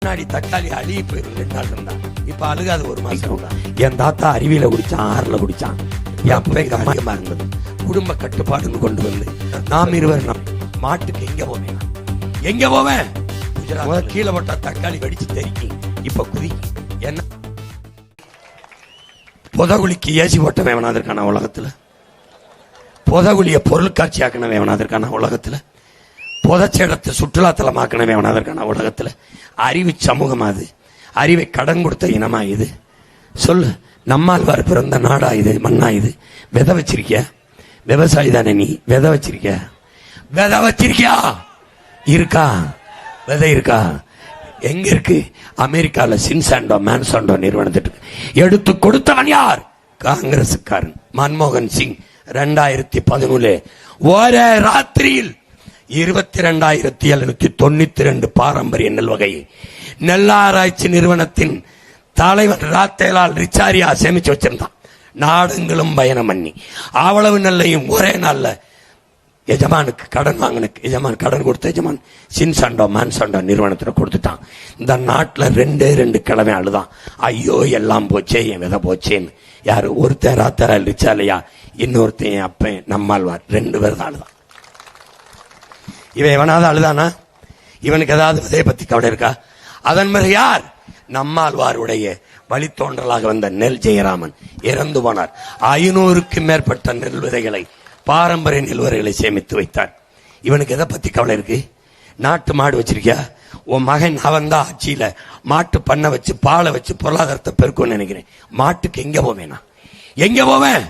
முன்னாடி தக்காளி அழுகி போயிடும் 2 நாள் இருந்தா, இப்ப அழுகாது 1 மாசம். என் தாத்தா அருவியில குடிச்சான், 6ல குடிச்சான். என் அப்பா எங்க அம்மா இருந்தது. குடும்ப கட்டுப்பாடுன்னு கொண்டு வந்து நாம் இருவர் மாட்டுக்கு எங்க போவேன் குஜராத் கீழே போட்டா தக்காளி வெடிச்சு தெரிக்கி இப்ப குதிக்கி என்ன புதகுலிக்கு ஏசி போட்டவன் வேணா இருக்கான உலகத்துல, புதகுலிய பொருட்காட்சி ஆக்கணவே வேணா இருக்கான உலகத்துல, புதச்சேடத்தை சுற்றுலாத்தலமாக்கணவே வேணா இருக்கான உலகத்துல. அறிவு சமூகமா இது, அறிவை கடன் கொடுத்த இனமா இது? சொல்லு. நம்மாழ்வார் பிறந்த நாடா இது, மண்ணா இது? விதை வச்சிருக்கியா? விவசாயி தானே நீ? விதை வச்சிருக்கியா? விதை வச்சிருக்கியா? இருக்கா? விதை இருக்கா? எங்க இருக்கு? அமெரிக்கால சின்சாண்டோ மான்சாண்டோ நிறுவனத்திற்கு எடுத்து கொடுத்தவன் யார்? காங்கிரசுக்காரன் மன்மோகன் சிங். 2011 ஒரே ராத்திரியில் 22,792 பாரம்பரிய நெல் வகையை நெல்லாராய்ச்சி நிறுவனத்தின் தலைவர் ராத்தேலால் ரிச்சாரியா சேமிச்சு வச்சிருந்தான். நாடுங்களும் பயணம் பண்ணி அவ்வளவு நெல்லையும் ஒரே நாள்ல எஜமானுக்கு கடன் வாங்கினுக்கு எஜமான் கடன் கொடுத்த எஜமான் சின்சாண்டோ மான்சாண்டோ நிறுவனத்தில் கொடுத்துட்டான். இந்த நாட்டில் 2 கிழமை அழுதான், ஐயோ எல்லாம் போச்சே, என் விதை போச்சேன்னு. யாரு? ஒருத்தன் ராத்தேலால் ரிச்சாரியா, இன்னொருத்தன் என் அப்பன் நம்மாழ்வார். 2 பேர் தான் அழுதான். இவன் எவனாவது அழுதானா? இவனுக்கு ஏதாவது விதையை பத்தி கவலை இருக்கா? அதன் பிறகு யார்? நம்மாழ்வாருடைய வழித்தோன்றலாக வந்த நெல் ஜெயராமன் இறந்து போனார். 500க்கு மேற்பட்ட நெல் விதைகளை, பாரம்பரிய நெல் விதைகளை சேமித்து வைத்தார். இவனுக்கு எதை பத்தி கவலை இருக்கு? நாட்டு மாடு வச்சிருக்கியா? உன் மகன் அவன் தான் ஆட்சியில மாட்டு பண்ண வச்சு பாலை வச்சு பொருளாதாரத்தை பெருக்கும்னு நினைக்கிறேன். மாட்டுக்கு எங்க போவேனா? எங்க போவேன்?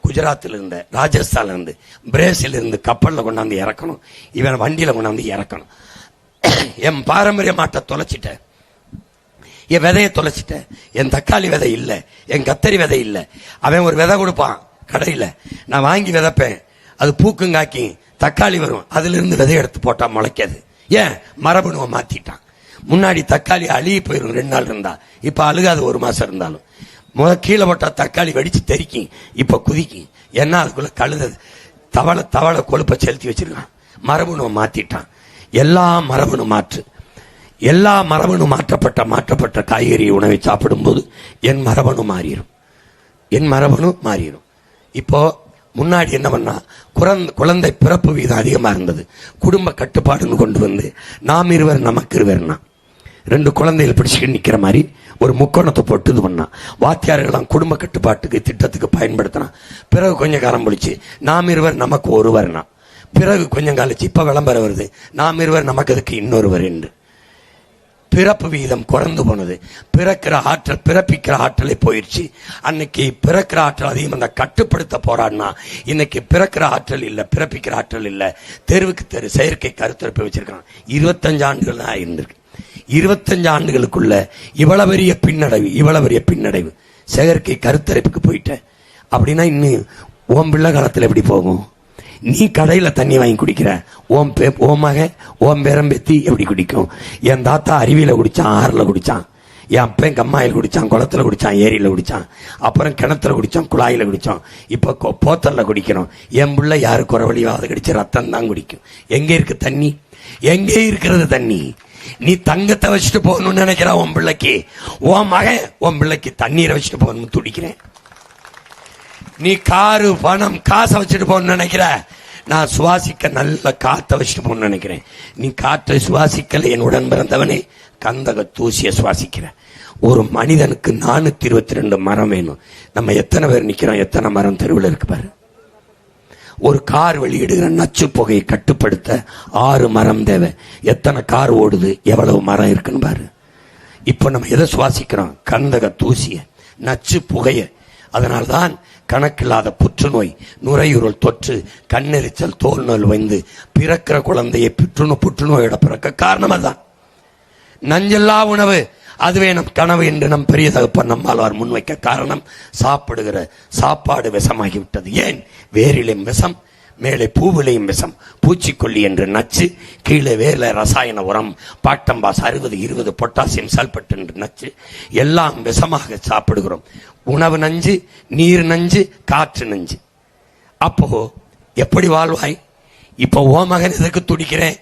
குஜராத்ல இருந்து, ராஜஸ்தான்ல இருந்து, பிரேசில இருந்து கப்பல்ல கொண்டாந்து இறக்கணும், இவன் வண்டியில கொண்டாந்து இறக்கணும். என் பாரம்பரிய மாட்டை தொலைச்சிட்ட, என் விதையை தொலைச்சிட்ட. என் தக்காளி விதை இல்ல, என் கத்தரி விதை இல்ல. அவன் ஒரு விதை கொடுப்பான் கடையில, நான் வாங்கி விதைப்பேன், அது பூக்கும் காக்கி தக்காளி வரும், அதுல இருந்து விதை எடுத்து போட்டா முளைக்காது. ஏன்? மரபணுவை மாத்திட்டான். முன்னாடி தக்காளி அழுகி போயிடும் 2 நாள் இருந்தா, இப்ப அழுகாது 1 மாசம் இருந்தாலும். கீழே போட்டா தக்காளி வெடிச்சு தெரிக்கி இப்ப குதிக்கி என்ன? அதுக்குள்ள கழுத தவளை கொழுப்பை செலுத்தி வச்சிருக்கான். மரபணுவை மாத்திட்டான். எல்லா மரபணு மாற்றப்பட்ட காய்கறி உணவை சாப்பிடும் போது என் மரபணு மாறிடும். இப்போ முன்னாடி என்ன பண்ணா, குழந்தை பிறப்பு வீதம் அதிகமா இருந்தது. குடும்ப கட்டுப்பாடுன்னு கொண்டு வந்து நாம் இருவர் நமக்கு இருவர்னா 2 குழந்தைகள் பிடிச்சுக்கிட்டு நிக்கிற மாதிரி ஒரு முக்கோணத்தை போட்டு இது பண்ணா. வாத்தியார்கள்லாம் குடும்ப கட்டுப்பாட்டுக்கு திட்டத்துக்கு பயன்படுத்தினா. பிறகு கொஞ்சம் காலம் பிடிச்சு நாம் இருவர் நமக்கு ஒருவர்னா. பிறகு கொஞ்சம் கழிச்சு இப்ப விளம்பரம் வருது, நாம் இருவர் நமக்கு அதுக்கு இன்னொருவர் என்று. பிறப்பு வீதம் குறைந்து போனது. பிறப்பிக்கிற ஆற்றலை போயிடுச்சு. அன்னைக்கு பிறக்கிற ஆற்றல் அதிகம் அந்த கட்டுப்படுத்த போராடினா, இன்னைக்கு பிறக்கிற ஆற்றல் இல்ல, பிறப்பிக்கிற ஆற்றல் இல்ல. தெருவுக்கு தெரு செயற்கை கருத்தரிப்பு வச்சிருக்கான். 25 ஆண்டுகள் தான் இருந்திருக்கு. 25 ஆண்டுகளுக்குள்ள இவ்வளவு பெரிய பின்னடைவு. செயற்கை கருத்தரிப்புக்கு போயிட்ட அப்படின்னா இன்னும் ஓம் பிள்ளை காலத்துல எப்படி போகும்? நீ கடையில தண்ணி வாங்கி குடிக்கிற, ஓம் மகன் ஓம் பேரம்பேத்தி எப்படி குடிக்கும்? என் தாத்தா அருவியில குடிச்சான், 6ல குடிச்சான். என் அப்பன் கம்மாயில் குடிச்சான், குளத்துல குடிச்சான், ஏரியில குடிச்சான், அப்புறம் கிணத்துல குடிச்சான், குழாயில குடிச்சான், இப்ப போத்தல்ல குடிக்கிறோம். என் பிள்ளை யாரு குறவழியாவது கடிச்சு ரத்தம் தான் குடிக்கும். எங்க இருக்கு தண்ணி? எங்கே இருக்கிறது தண்ணி? நீ தங்கத்தை வச்சுட்டு போகணும்னு நினைக்கிற உன் பிள்ளைக்கு, உன் மகன் உன் பிள்ளைக்கு தண்ணீரை வச்சுட்டு போகணும்னு துடிக்கிறேன். நீ காரு பணம் காசை வச்சுட்டு போகணும்னு நினைக்கிற, நான் சுவாசிக்க நல்ல காற்றை வச்சுட்டு போகணும்னு நினைக்கிறேன். நீ காற்றை சுவாசிக்கல என் உடன் பிறந்தவனே, கந்தக தூசிய சுவாசிக்கிற. ஒரு மனிதனுக்கு 422 மரம் வேணும். நம்ம எத்தனை பேர் நிக்கிறோம்? எத்தனை மரம் தெருவில் இருக்கு பாரு. ஒரு கார் வெளியிடுகிற நச்சு புகையை கட்டுப்படுத்த 6 மரம் தேவை. எத்தனை கார் ஓடுது, எவ்வளவு மரம் இருக்குன்னு பாரு. இப்ப நம்ம எதை சுவாசிக்கிறோம்? கந்தக தூசிய, நச்சு புகைய. அதனால்தான் கணக்கில்லாத புற்றுநோய், நுரையீரல் தொற்று, கண்ணெரிச்சல், தோல் நோய் வந்து பிறக்கிற குழந்தையை புற்றுநோயோட பிறக்க காரணம் அதுதான். நஞ்செல்லா உணவு அதுவே நம் கனவு என்று நம் பெரிய தகப்பன் நம்மாழ்வார் முன்வைக்க காரணம், சாப்பிடுகிற சாப்பாடு விஷமாகிவிட்டது. ஏன்? வேரிலும் விஷம், மேலே பூவிலையும் விஷம், பூச்சிக்கொல்லி என்று நச்சு, கீழே வேல ரசாயன உரம், பாட்டம்பாஸ் 60, 20 பொட்டாசியம் சல்பேட் என்று நச்சு, எல்லாம் விஷமாக சாப்பிடுகிறோம். உணவு நஞ்சு, நீர் நஞ்சு, காற்று நஞ்சு. அப்போ எப்படி வாழ்வாய்? இப்போ ஓ மகன் எதுக்கு துடிக்கிறேன்?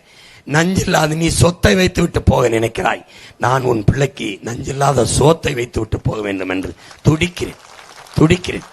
நஞ்சில்லாத நீ சொத்தை வைத்து விட்டு போக நினைக்கிறாய். நான் உன் பிள்ளைக்கு நஞ்சில்லாத சோத்தை வைத்து விட்டு போக வேண்டும் என்று துடிக்கிறேன்.